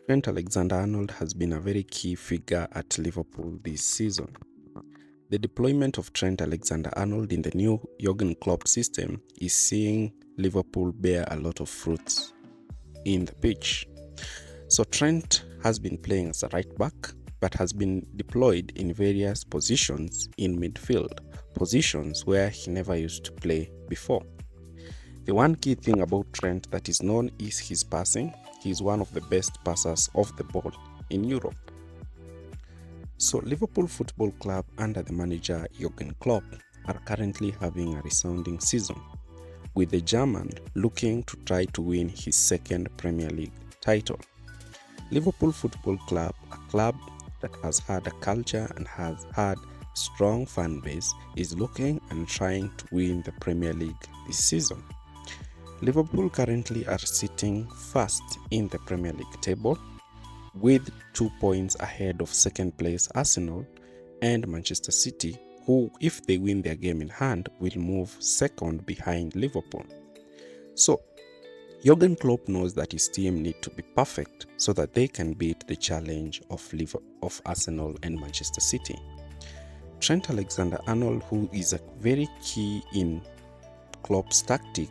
Trent Alexander-Arnold has been a very key figure at Liverpool this season. The deployment of Trent Alexander-Arnold in the new Jurgen Klopp system is seeing Liverpool bear a lot of fruits in the pitch. So Trent has been playing as a right back, but has been deployed in various positions in midfield, positions where he never used to play before. The one key thing about Trent that is known is his passing. He is one of the best passers of the ball in Europe. So Liverpool Football Club under the manager Jurgen Klopp are currently having a resounding season, with the German looking to try to win his second Premier League title. Liverpool Football Club, a club that has had a culture and has had a strong fan base, is looking and trying to win the Premier League this season. Liverpool currently are sitting first in the Premier League table, with 2 points ahead of second place Arsenal and Manchester City, who, if they win their game in hand, will move second behind Liverpool. So Jurgen Klopp knows that his team need to be perfect so that they can beat the challenge of Arsenal and Manchester City. Trent Alexander-Arnold, who is a very key in Klopp's tactic,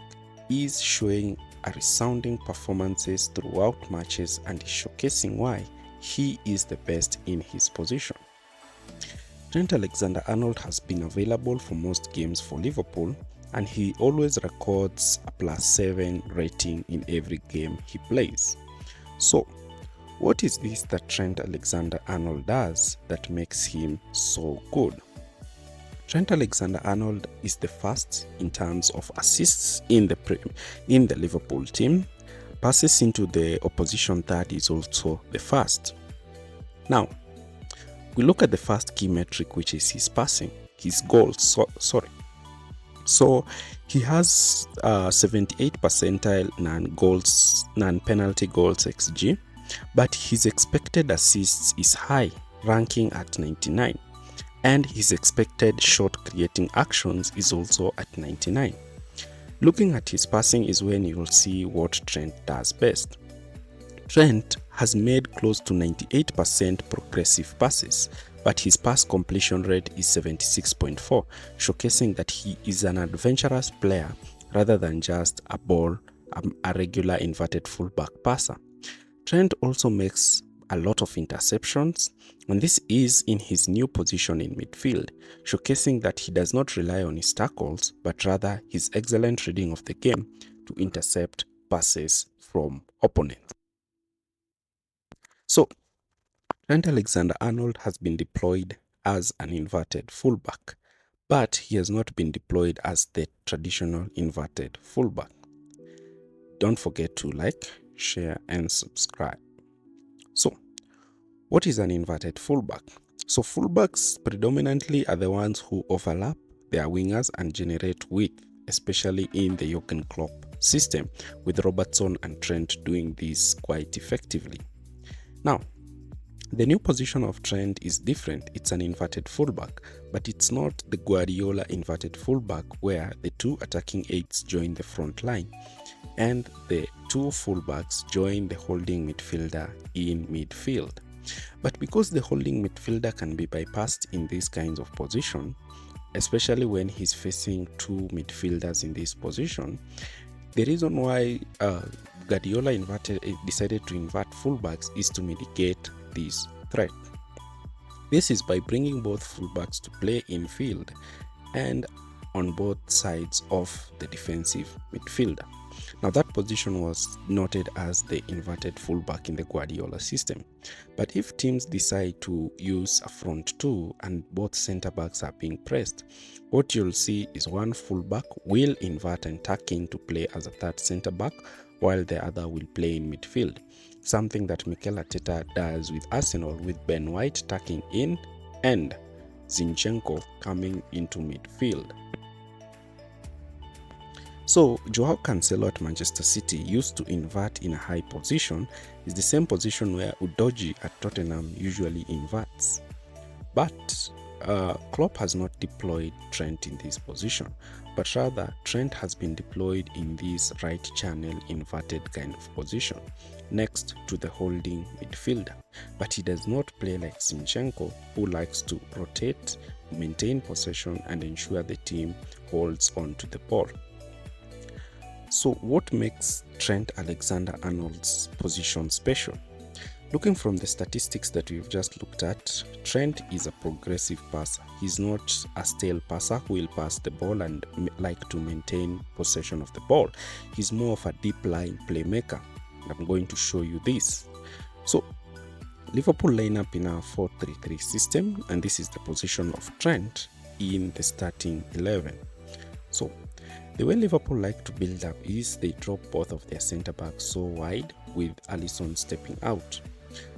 is showing a resounding performances throughout matches and is showcasing why he is the best in his position. Trent Alexander-Arnold has been available for most games for Liverpool, and he always records a +7 rating in every game he plays. So, what is this that Trent Alexander-Arnold does that makes him so good? Trent Alexander-Arnold is the first in terms of assists in the Liverpool team. Passes into the opposition third is also the first. Now, we look at the first key metric, which is his passing, his goals. So he has 78 percentile non-penalty goals XG, but his expected assists is high, ranking at 99. And his expected shot creating actions is also at 99. Looking at his passing is when you will see what Trent does best. Trent has made close to 98% progressive passes, but his pass completion rate is 76.4, showcasing that he is an adventurous player rather than just a regular inverted fullback passer. Trent also makes a lot of interceptions, and this is in his new position in midfield, showcasing that he does not rely on his tackles, but rather his excellent reading of the game to intercept passes from opponents. So, Trent Alexander-Arnold has been deployed as an inverted fullback, but he has not been deployed as the traditional inverted fullback. Don't forget to like, share, and subscribe. So, what is an inverted fullback? So fullbacks predominantly are the ones who overlap their wingers and generate width, especially in the Jurgen Klopp system, with Robertson and Trent doing this quite effectively. Now, the new position of Trent is different. It's an inverted fullback, but it's not the Guardiola inverted fullback where the two attacking eights join the front line and the two fullbacks join the holding midfielder in midfield. But because the holding midfielder can be bypassed in these kinds of position, especially when he's facing two midfielders in this position, the reason why Guardiola decided to invert fullbacks is to mitigate this threat. This is by bringing both fullbacks to play in field and on both sides of the defensive midfielder. Now that position was noted as the inverted fullback in the Guardiola system. But if teams decide to use a front two and both center backs are being pressed, what you'll see is one fullback will invert and tuck in to play as a third center back, while the other will play in midfield. Something that Mikel Arteta does with Arsenal, with Ben White tucking in and Zinchenko coming into midfield. So, Joao Cancelo at Manchester City used to invert in a high position, is the same position where Udogie at Tottenham usually inverts. But Klopp has not deployed Trent in this position. but rather Trent has been deployed in this right channel inverted kind of position next to the holding midfielder, but he does not play like Zinchenko, who likes to rotate, maintain possession and ensure the team holds on to the ball. So what makes Trent Alexander-Arnold's position special? Looking from the statistics that we've just looked at, Trent is a progressive passer. He's not a stale passer who will pass the ball and like to maintain possession of the ball. He's more of a deep line playmaker. I'm going to show you this. So Liverpool line up in a 4-3-3 system, and this is the position of Trent in the starting 11. So the way Liverpool like to build up is they drop both of their centre backs so wide, with Alisson stepping out.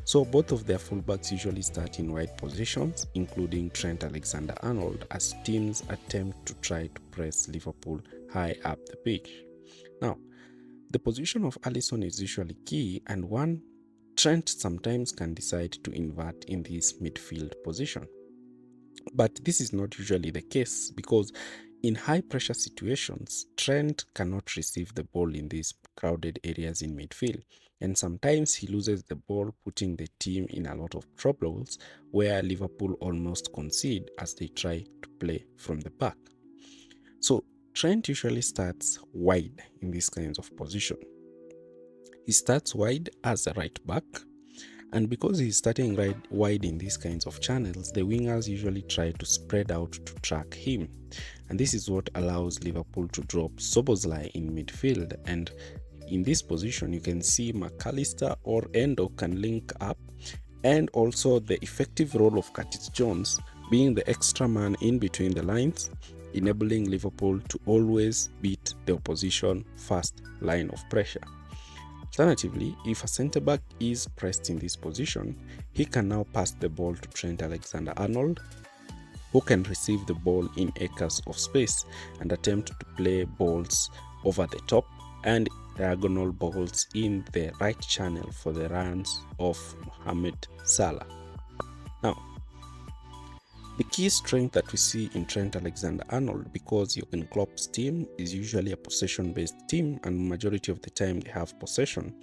So both of their fullbacks usually start in wide positions, including Trent Alexander-Arnold, as teams attempt to try to press Liverpool high up the pitch. Now, the position of Alisson is usually key, and one Trent sometimes can decide to invert in this midfield position. But this is not usually the case, because in high pressure situations, Trent cannot receive the ball in these crowded areas in midfield, and sometimes he loses the ball, putting the team in a lot of troubles where Liverpool almost concede as they try to play from the back. So Trent usually starts wide in these kinds of position. He starts wide as a right back, and because he's starting right wide in these kinds of channels, the wingers usually try to spread out to track him. And this is what allows Liverpool to drop Szoboszlai in midfield. And in this position, you can see McAllister or Endo can link up, and also the effective role of Curtis Jones being the extra man in between the lines, enabling Liverpool to always beat the opposition first line of pressure. Alternatively, if a centre-back is pressed in this position, he can now pass the ball to Trent Alexander-Arnold, who can receive the ball in acres of space and attempt to play balls over the top and diagonal balls in the right channel for the runs of Mohamed Salah. Now, the key strength that we see in Trent Alexander-Arnold, because Jurgen Klopp's team is usually a possession-based team and majority of the time they have possession,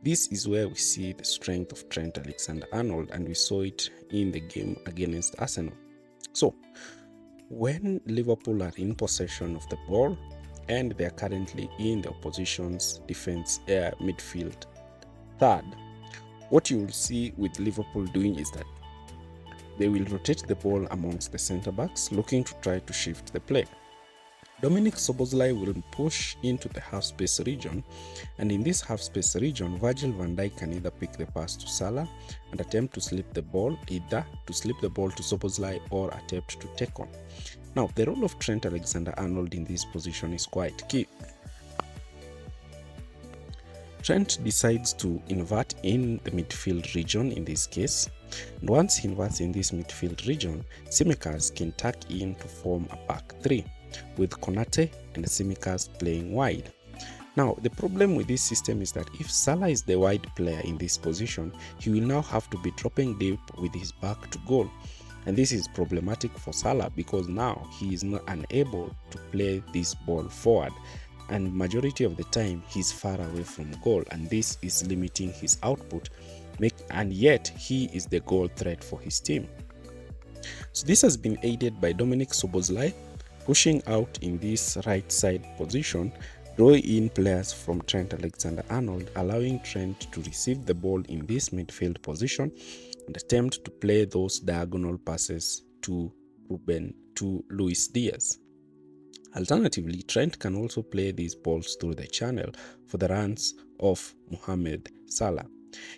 this is where we see the strength of Trent Alexander-Arnold, and we saw it in the game against Arsenal. So, when Liverpool are in possession of the ball and they are currently in the opposition's defense midfield third, what you will see with Liverpool doing is that they will rotate the ball amongst the centre-backs, looking to try to shift the play. Dominic Szoboszlai will push into the half-space region, and in this half-space region, Virgil van Dijk can either pick the pass to Salah and attempt to slip the ball, either to slip the ball to Szoboszlai or attempt to take on. Now, the role of Trent Alexander-Arnold in this position is quite key. Trent decides to invert in the midfield region in this case, and once he inverts in this midfield region, Tsimikas can tuck in to form a back three, with Konate and Tsimikas playing wide. Now, the problem with this system is that if Salah is the wide player in this position, he will now have to be dropping deep with his back to goal. And this is problematic for Salah because now he is not unable to play this ball forward, and majority of the time he's far away from goal, and this is limiting his output, and yet he is the goal threat for his team. So this has been aided by Dominic Szoboszlai pushing out in this right side position, drawing in players from Trent Alexander-Arnold, allowing Trent to receive the ball in this midfield position and attempt to play those diagonal passes to Luis Diaz. Alternatively, Trent can also play these balls through the channel for the runs of Mohamed Salah.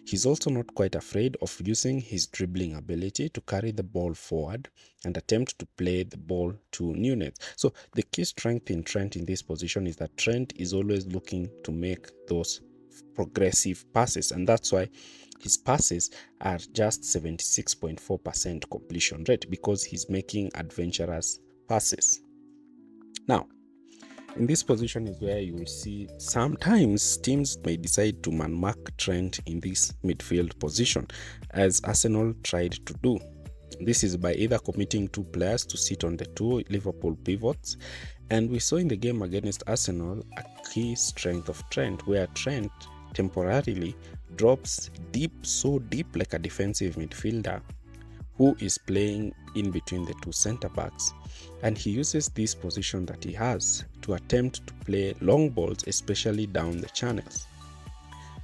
He's also not quite afraid of using his dribbling ability to carry the ball forward and attempt to play the ball to Nunez. So the key strength in Trent in this position is that Trent is always looking to make those progressive passes, and that's why his passes are just 76.4% completion rate, because he's making adventurous passes. Now, in this position is where you will see sometimes teams may decide to man-mark Trent in this midfield position, as Arsenal tried to do. This is by either committing two players to sit on the two Liverpool pivots And we saw in the game against Arsenal a key strength of Trent, where Trent temporarily drops deep, so deep like a defensive midfielder who is playing in between the two center backs, and he uses this position that he has to attempt to play long balls, especially down the channels.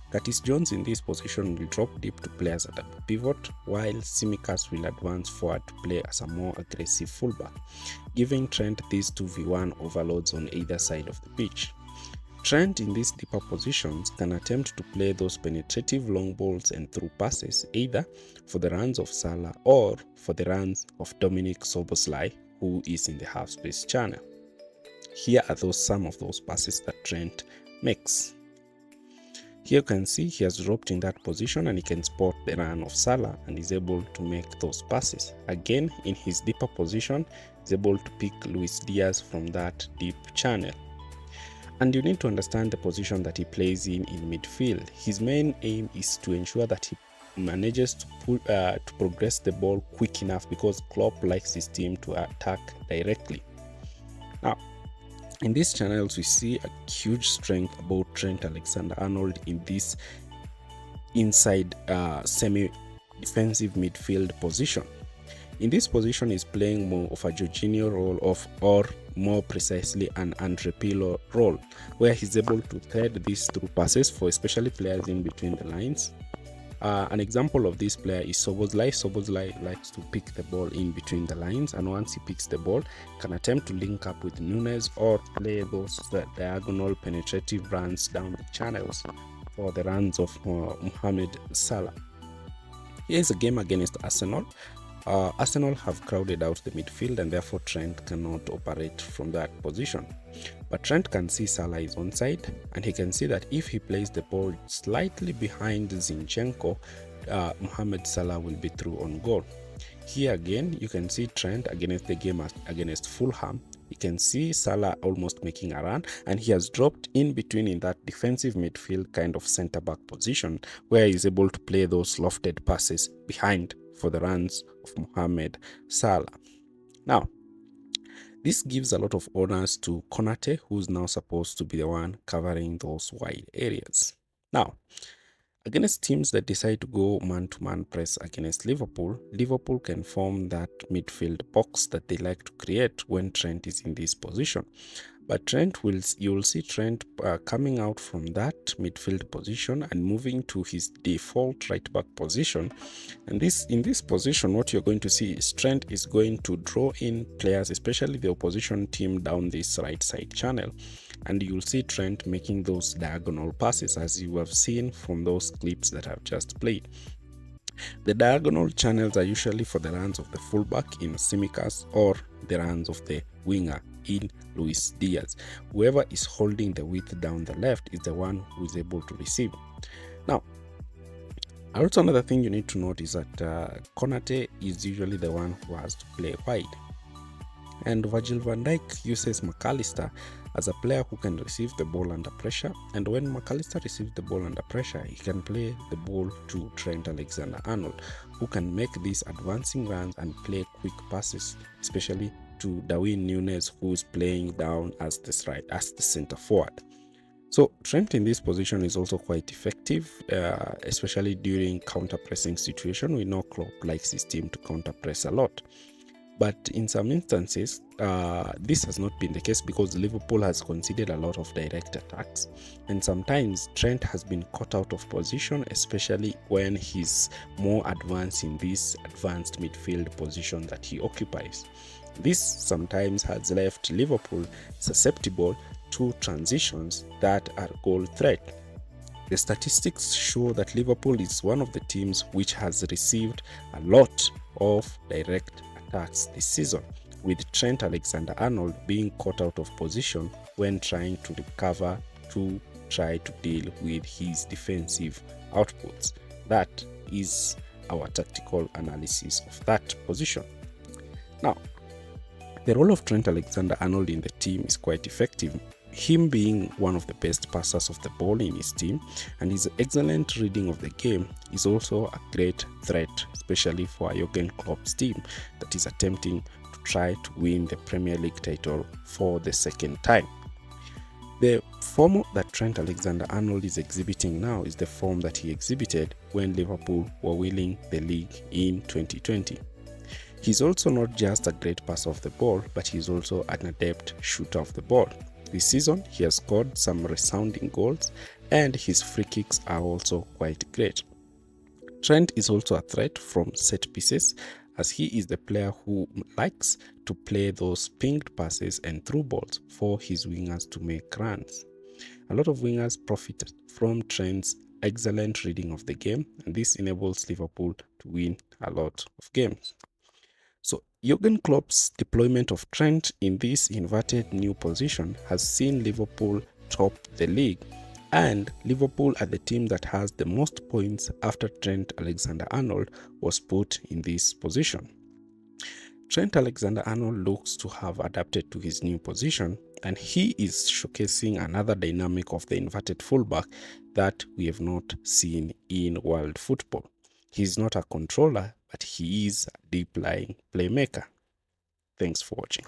Curtis Jones in this position will drop deep to play as a double pivot, while Tsimikas will advance forward to play as a more aggressive fullback, giving Trent these 2v1 overloads on either side of the pitch. Trent in these deeper positions can attempt to play those penetrative long balls and through passes, either for the runs of Salah or for the runs of Dominic Szoboszlai, who is in the half space channel. Here are some of those passes that Trent makes. Here you can see he has dropped in that position and he can spot the run of Salah and is able to make those passes. Again, in his deeper position, he's able to pick Luis Diaz from that deep channel. And you need to understand the position that he plays in midfield. His main aim is to ensure that he manages to progress the ball quick enough, because Klopp likes his team to attack directly. Now, in these channels, we see a huge strength about Trent Alexander-Arnold in this inside semi-defensive midfield position. In this position, he's playing more of a Jorginho role or more precisely an Andre Pirlo role, where he's able to thread these through passes for especially players in between the lines. An example of this player is Szoboszlai. Szoboszlai likes to pick the ball in between the lines, and once he picks the ball, can attempt to link up with Nunes or play those diagonal penetrative runs down the channels for the runs of Mohamed Salah. Here's a game against Arsenal. Arsenal have crowded out the midfield, and therefore Trent cannot operate from that position. But Trent can see Salah is onside, and he can see that if he plays the ball slightly behind Zinchenko, Mohamed Salah will be through on goal. Here again, you can see Trent against the game against Fulham. You can see Salah almost making a run, and he has dropped in between in that defensive midfield kind of centre-back position, where he's able to play those lofted passes behind for the runs of Mohamed Salah. Now, this gives a lot of honors to Konate, who's now supposed to be the one covering those wide areas. Now, against teams that decide to go man-to-man press against Liverpool, Liverpool can form that midfield box that they like to create when Trent is in this position. But you will see Trent coming out from that midfield position and moving to his default right back position. And in this position, what you're going to see is Trent is going to draw in players, especially the opposition team, down this right side channel. And you'll see Trent making those diagonal passes, as you have seen from those clips that I've just played. The diagonal channels are usually for the runs of the fullback in Tsimikas or the runs of the winger in Luis Diaz. Whoever is holding the width down the left is the one who is able to receive. Now, also another thing you need to note is that Konate is usually the one who has to play wide. And Virgil van Dijk uses McAllister as a player who can receive the ball under pressure, and when McAllister receives the ball under pressure, he can play the ball to Trent Alexander-Arnold, who can make these advancing runs and play quick passes, especially to Darwin Nunes, who's playing down as the center forward. So Trent in this position is also quite effective, especially during counter-pressing situation. We know Klopp likes his team to counter-press a lot. But in some instances, this has not been the case because Liverpool has conceded a lot of direct attacks. And sometimes Trent has been caught out of position, especially when he's more advanced in this advanced midfield position that he occupies. This sometimes has left Liverpool susceptible to transitions that are goal threat. The statistics show that Liverpool is one of the teams which has received a lot of direct attacks this season, with Trent Alexander-Arnold being caught out of position when trying to recover to try to deal with his defensive outputs. That is our tactical analysis of that position. Now, the role of Trent Alexander-Arnold in the team is quite effective, him being one of the best passers of the ball in his team, and his excellent reading of the game is also a great threat, especially for Jurgen Klopp's team that is attempting to try to win the Premier League title for the second time. The form that Trent Alexander-Arnold is exhibiting now is the form that he exhibited when Liverpool were winning the league in 2020. He's also not just a great passer of the ball, but he's also an adept shooter of the ball. This season, he has scored some resounding goals, and his free kicks are also quite great. Trent is also a threat from set pieces, as he is the player who likes to play those pinged passes and through balls for his wingers to make runs. A lot of wingers profit from Trent's excellent reading of the game, and this enables Liverpool to win a lot of games. So Jurgen Klopp's deployment of Trent in this inverted new position has seen Liverpool top the league, and Liverpool are the team that has the most points after Trent Alexander-Arnold was put in this position. Trent Alexander-Arnold looks to have adapted to his new position, and he is showcasing another dynamic of the inverted fullback that we have not seen in world football. He's not a controller, but he is a deep-lying playmaker. Thanks for watching.